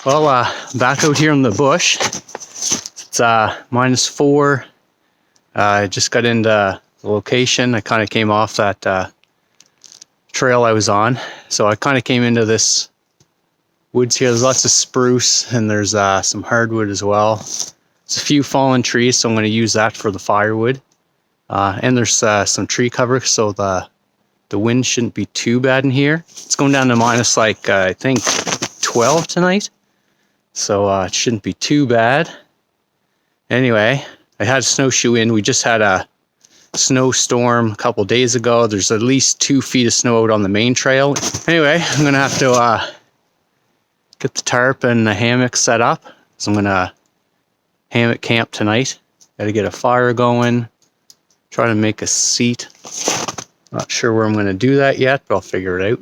Well, back out here in the bush. It's -4. I just got into the location. I kind of came off that trail I was on. So I kind of came into this woods here. There's lots of spruce and there's some hardwood as well. There's a few fallen trees, so I'm going to use that for the firewood. And there's some tree cover, so the wind shouldn't be too bad in here. It's going down to minus like I think 12 tonight. So it shouldn't be too bad. Anyway, I had a snowshoe in. We just had a snowstorm a couple days ago. There's at least 2 feet of snow out on the main trail. Anyway, I'm going to have to get the tarp and the hammock set up. So I'm going to hammock camp tonight. Got to get a fire going. Try to make a seat. Not sure where I'm going to do that yet, but I'll figure it out.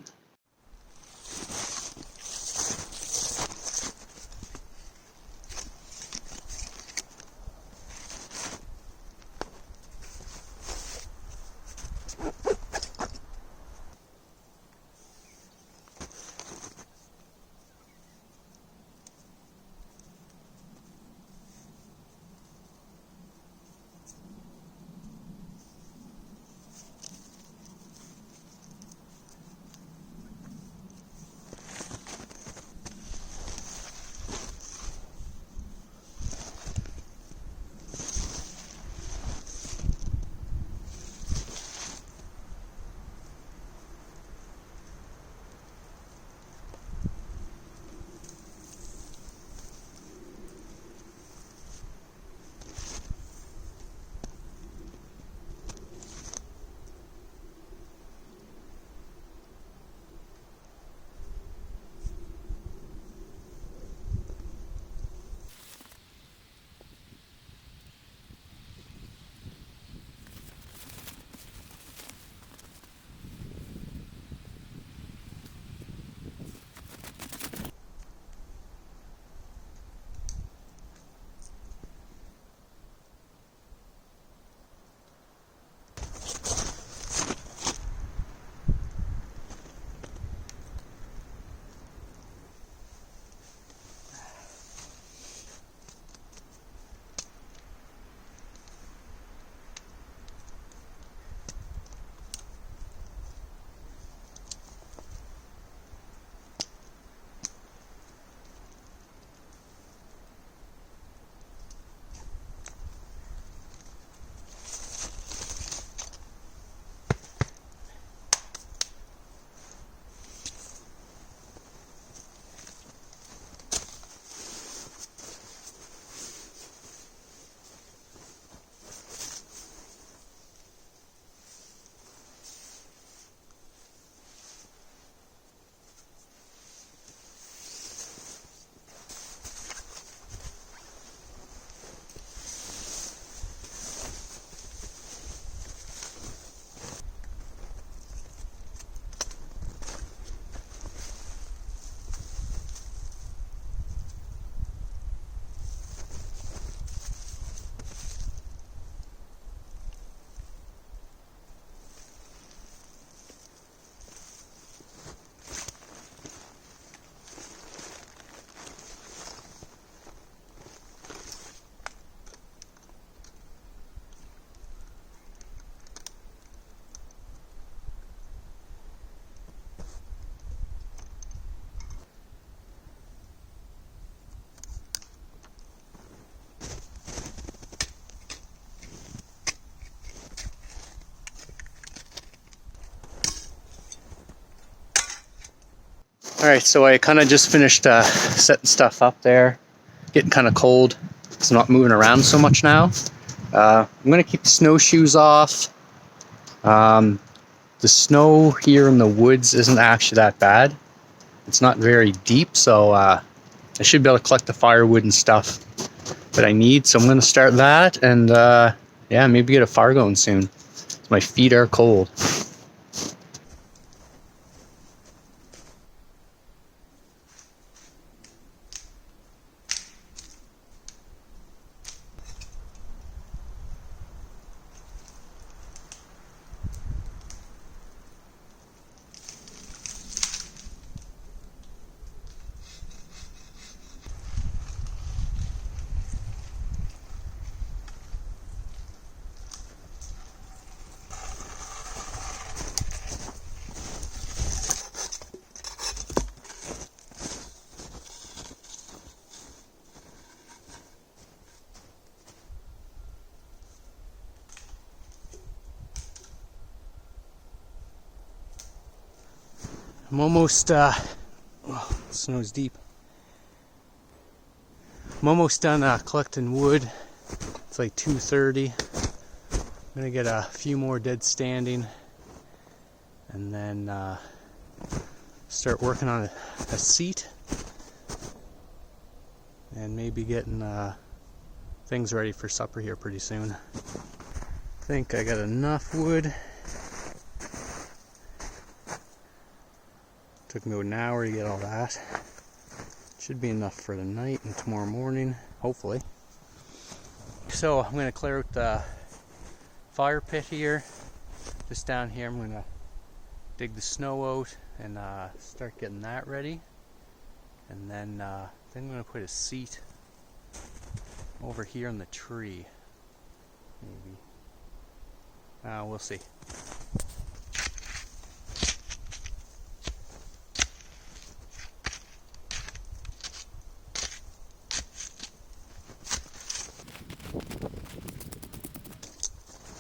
Alright, so I kind of just finished setting stuff up there. Getting kind of cold. It's not moving around so much now. I'm going to keep the snowshoes off. The snow here in the woods isn't actually that bad. It's not very deep, so I should be able to collect the firewood and stuff that I need. So I'm going to start that and yeah, maybe get a fire going soon. My feet are cold. I'm almost, oh, the snow's deep. I'm almost done collecting wood. It's like 2:30. I'm gonna get a few more dead standing, and then start working on a seat, and maybe getting things ready for supper here pretty soon. I think I got enough wood. Took me an hour to get all that. Should be enough for tonight and tomorrow morning, hopefully. So I'm going to clear out the fire pit here. Just down here, I'm going to dig the snow out and start getting that ready. And then I'm going to put a seat over here in the tree. Maybe. We'll see.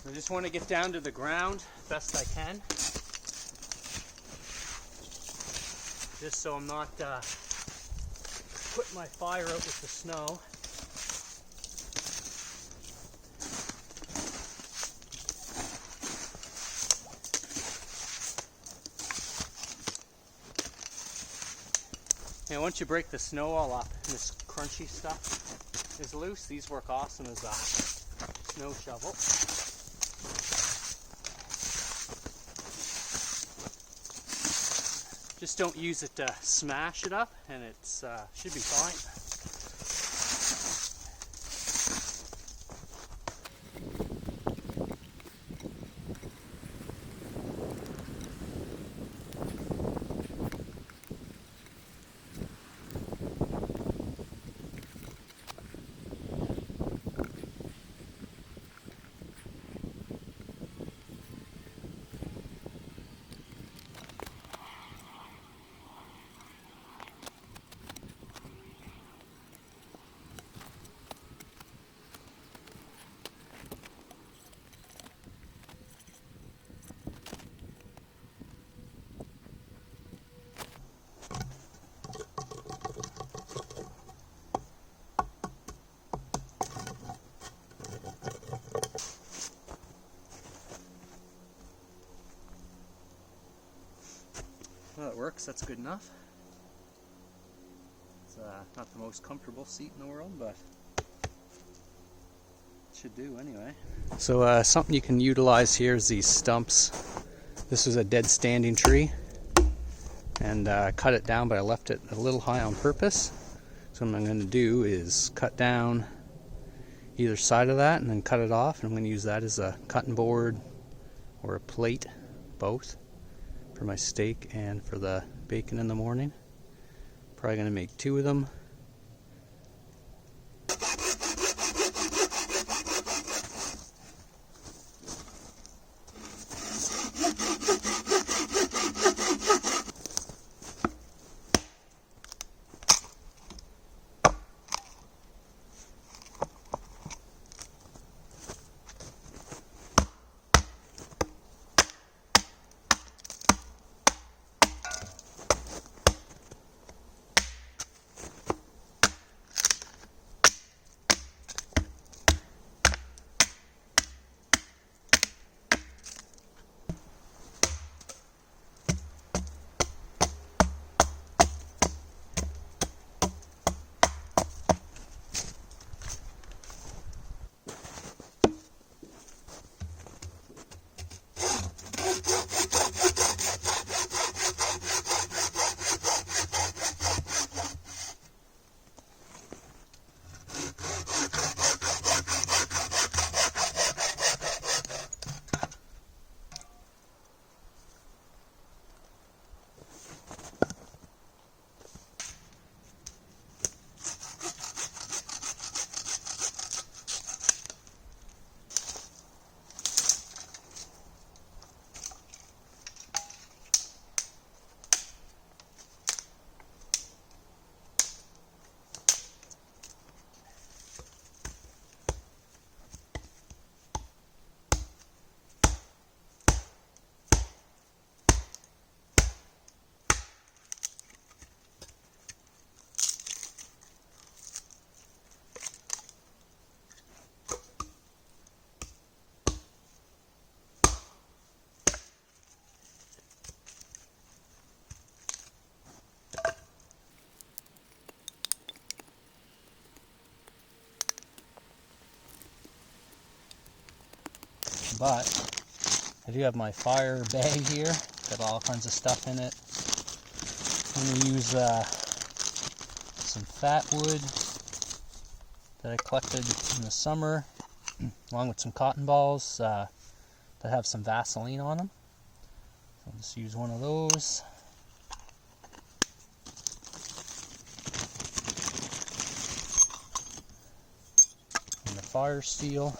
I just want to get down to the ground best I can, just so I'm not putting my fire out with the snow. And once you break the snow all up and this crunchy stuff is loose, these work awesome as a snow shovel. Just don't use it to smash it up, and it's should be fine. Well, it works. That's good enough. It's not the most comfortable seat in the world, but it should do anyway. So something you can utilize here is these stumps. This was a dead standing tree, and I cut it down, but I left it a little high on purpose. So what I'm going to do is cut down either side of that and then cut it off, and I'm going to use that as a cutting board or a plate, both, for my steak and for the bacon in the morning. Probably going to make 2 of them. but I do have my fire bag here. Got all kinds of stuff in it. I'm going to use some fat wood that I collected in the summer, along with some cotton balls that have some Vaseline on them. So I'll just use one of those. And the fire steel.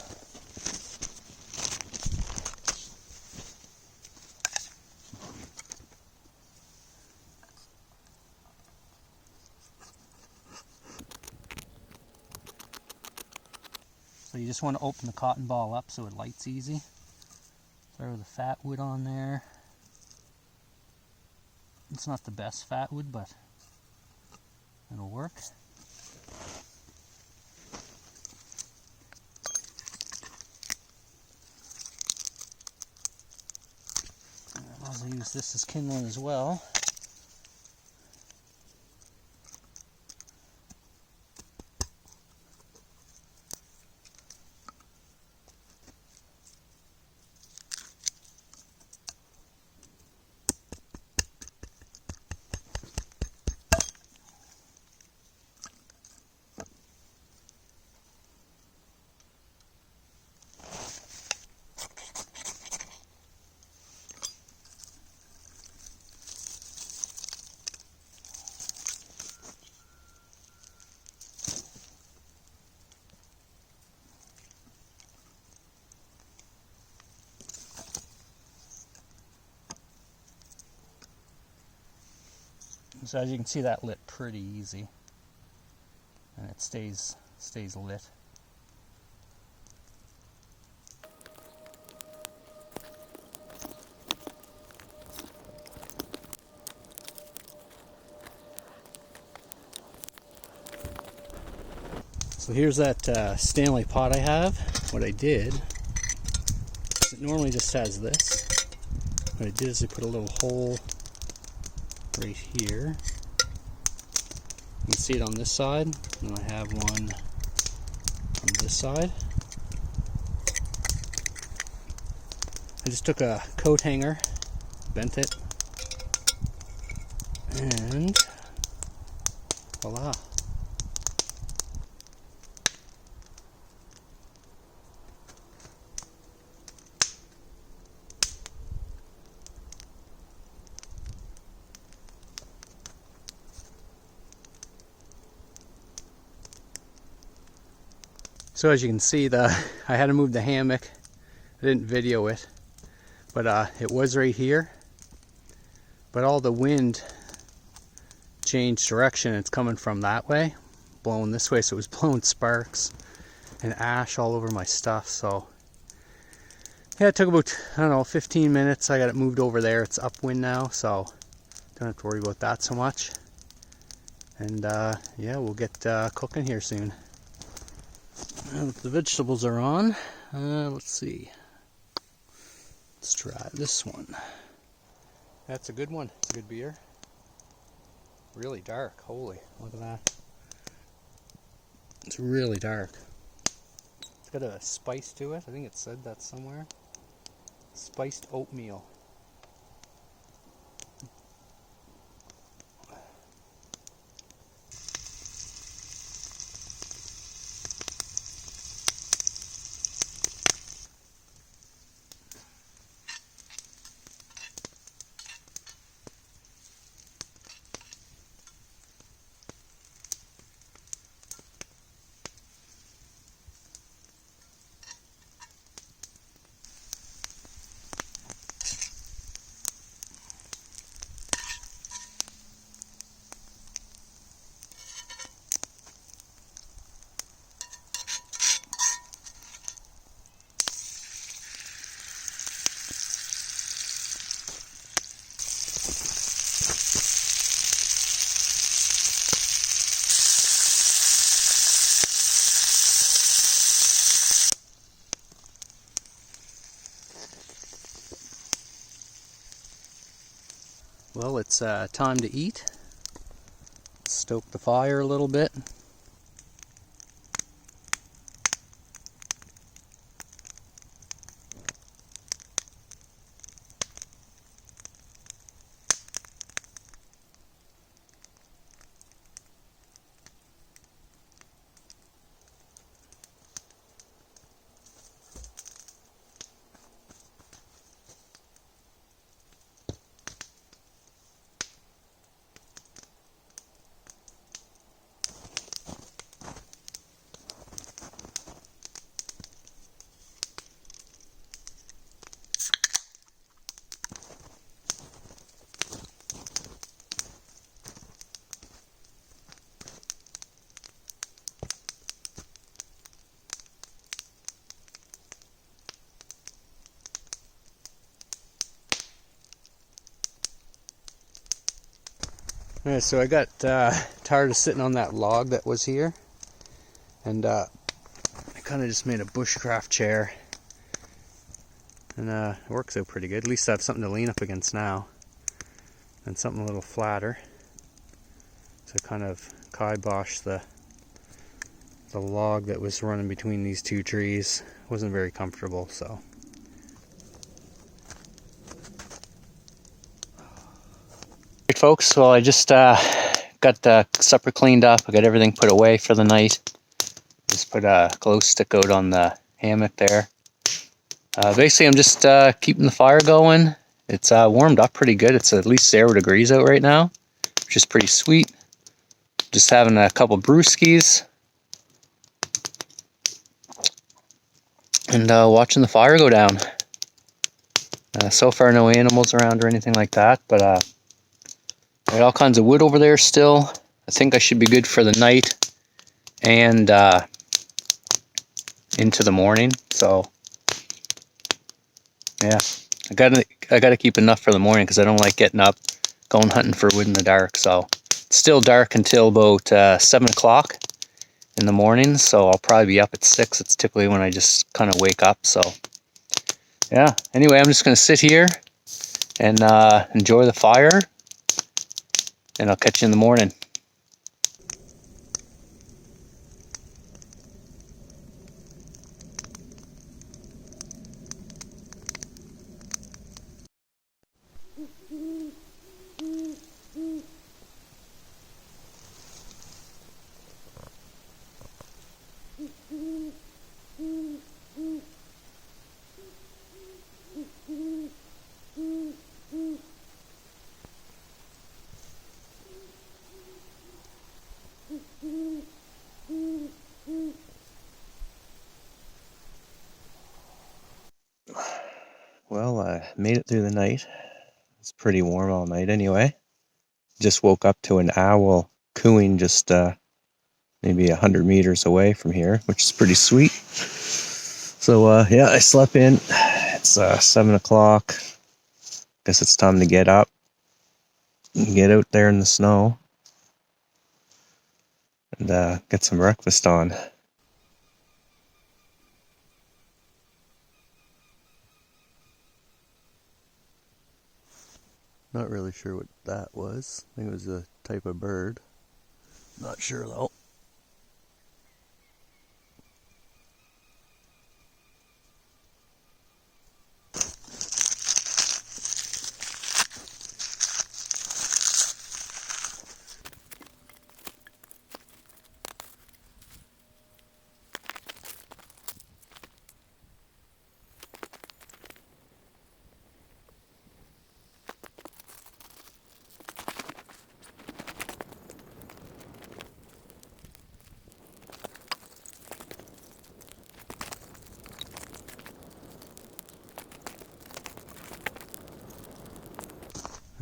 So you just want to open the cotton ball up so it lights easy. Throw the fat wood on there. It's not the best fat wood, but it'll work. I'll also use this as kindling as well. So as you can see, that lit pretty easy, and it stays lit. So here's that Stanley pot I have. What I did, it normally just has this. What I did is I put a little hole right here. You can see it on this side, and I have one on this side. I just took a coat hanger, bent it, and voila. So as you can see, I had to move the hammock. I didn't video it, but it was right here. But all the wind changed direction. It's coming from that way, blowing this way, so it was blowing sparks and ash all over my stuff. So yeah, it took about, I don't know, 15 minutes. I got it moved over there. It's upwind now, so don't have to worry about that so much. And yeah, we'll get cooking here soon. The vegetables are on. Let's see. Let's try this one. That's a good one. It's a good beer. Really dark. Holy, look at that. It's really dark. It's got a spice to it. I think it said that somewhere. Spiced oatmeal. Well, it's time to eat. Stoke the fire a little bit. Alright, so I got tired of sitting on that log that was here, and I kind of just made a bushcraft chair, and it works out pretty good. At least I have something to lean up against now, and something a little flatter. So I kind of kiboshed the log that was running between these two trees. Wasn't very comfortable, so. Alright folks, well I just got the supper cleaned up. I got everything put away for the night. Just put a glow stick out on the hammock there. Basically I'm just keeping the fire going. It's warmed up pretty good. It's at least 0 degrees out right now, which is pretty sweet. Just having a couple brewskis and watching the fire go down. So far no animals around or anything like that, but I got all kinds of wood over there still. I think I should be good for the night and into the morning. So yeah, I gotta keep enough for the morning because I don't like getting up, going hunting for wood in the dark. So it's still dark until about 7 o'clock in the morning, so I'll probably be up at 6. It's typically when I just kind of wake up. So yeah, anyway, I'm just gonna sit here and enjoy the fire, and I'll catch you in the morning. Well, I made it through the night. It's pretty warm all night anyway. Just woke up to an owl cooing just maybe 100 meters away from here, which is pretty sweet. So yeah, I slept in. It's 7 o'clock. Guess it's time to get up and get out there in the snow and get some breakfast on. Not really sure what that was. I think it was a type of bird. Not sure though.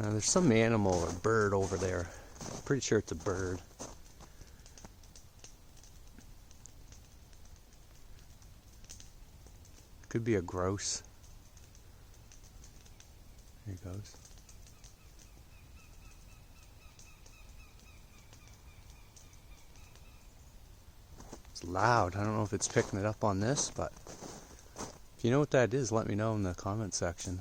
There's some animal or bird over there. I'm pretty sure it's a bird. Could be a grouse. There he goes. It's loud. I don't know if it's picking it up on this, but if you know what that is, let me know in the comment section.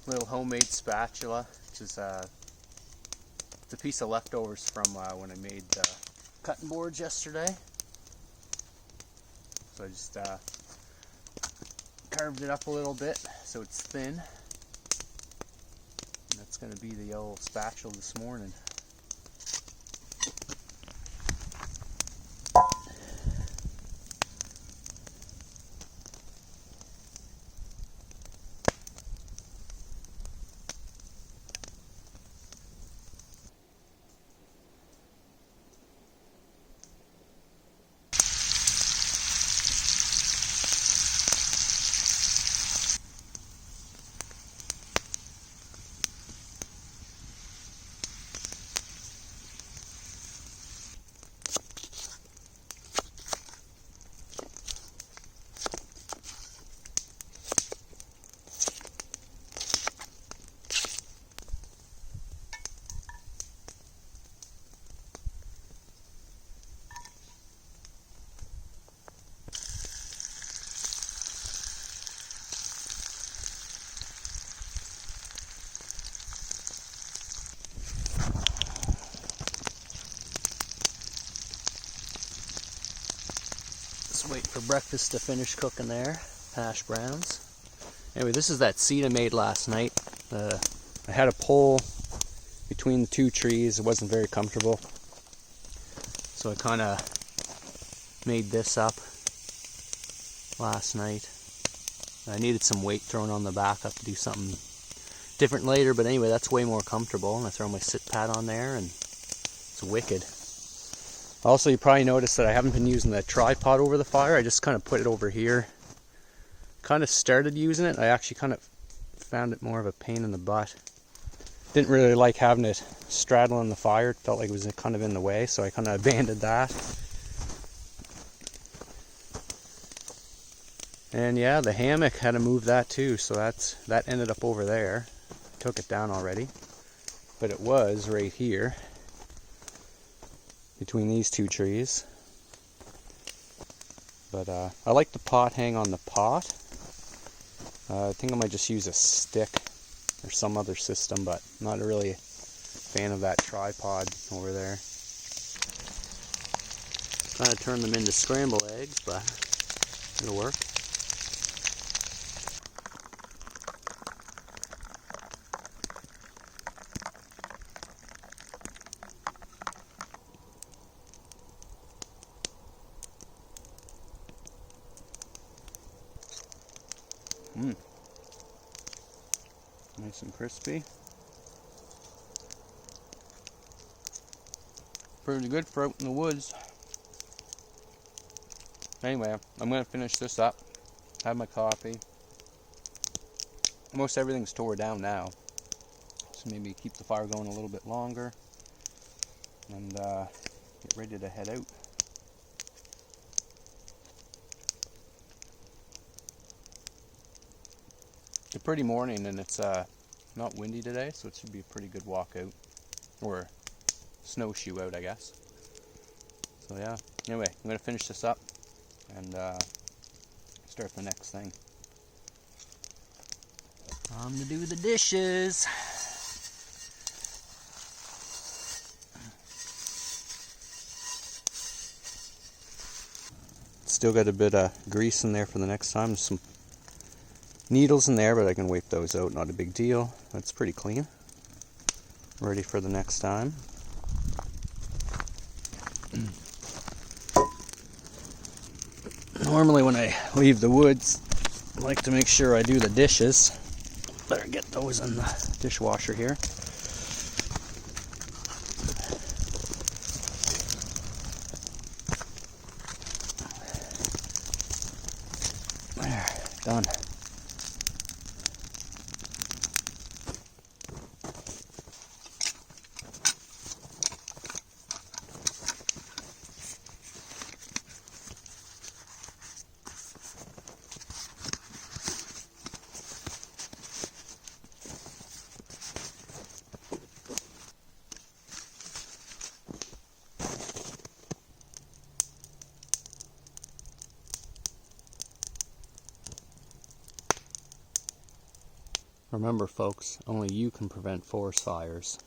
Little homemade spatula, which is it's a piece of leftovers from when I made cutting boards yesterday. So I just carved it up a little bit so it's thin. And that's going to be the old spatula this morning. Wait for breakfast to finish cooking there. Hash browns. Anyway, this is that seat I made last night. I had a pole between the two trees. It wasn't very comfortable. So I kind of made this up last night. I needed some weight thrown on the back. I have to do something different later. But anyway, that's way more comfortable. And I throw my sit pad on there and it's wicked. Also, you probably noticed that I haven't been using the tripod over the fire. I just kind of put it over here. Kind of started using it. I actually kind of found it more of a pain in the butt. Didn't really like having it straddling the fire. It felt like it was kind of in the way, so I kind of abandoned that. And yeah, the hammock had to move that too, so that ended up over there. Took it down already. But it was right here, between these two trees. But I like the pot hang on the pot. I think I might just use a stick or some other system, but I'm not really a fan of that tripod over there. Trying to turn them into scrambled eggs, but it'll work. Nice and crispy. Pretty good for out in the woods. Anyway, I'm going to finish this up. Have my coffee. Most everything's tore down now. So maybe keep the fire going a little bit longer. And get ready to head out. It's a pretty morning and it's not windy today, so it should be a pretty good walk out. Or snowshoe out, I guess. So yeah, anyway, I'm going to finish this up and start the next thing. I'm going to do the dishes. Still got a bit of grease in there for the next time. There's some needles in there, but I can wipe those out, not a big deal. That's pretty clean. Ready for the next time. Normally when I leave the woods, I like to make sure I do the dishes. Better get those in the dishwasher here. There, done. Remember, folks, only you can prevent forest fires.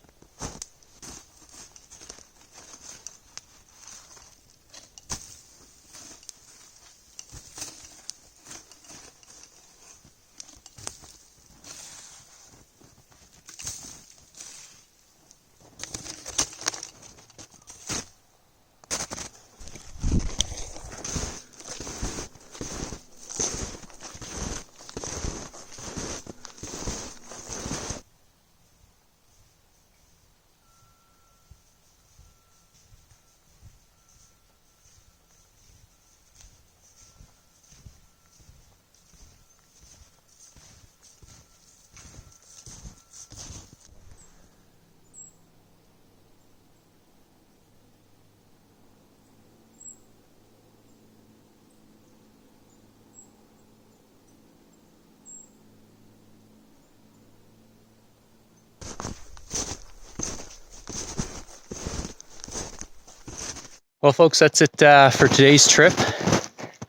Well, folks, that's it for today's trip.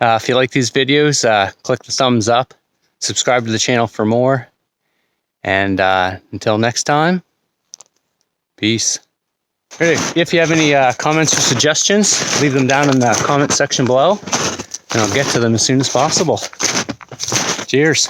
If you like these videos, click the thumbs up, subscribe to the channel for more, and until next time, peace. If you have any comments or suggestions, leave them down in the comment section below, and I'll get to them as soon as possible. Cheers.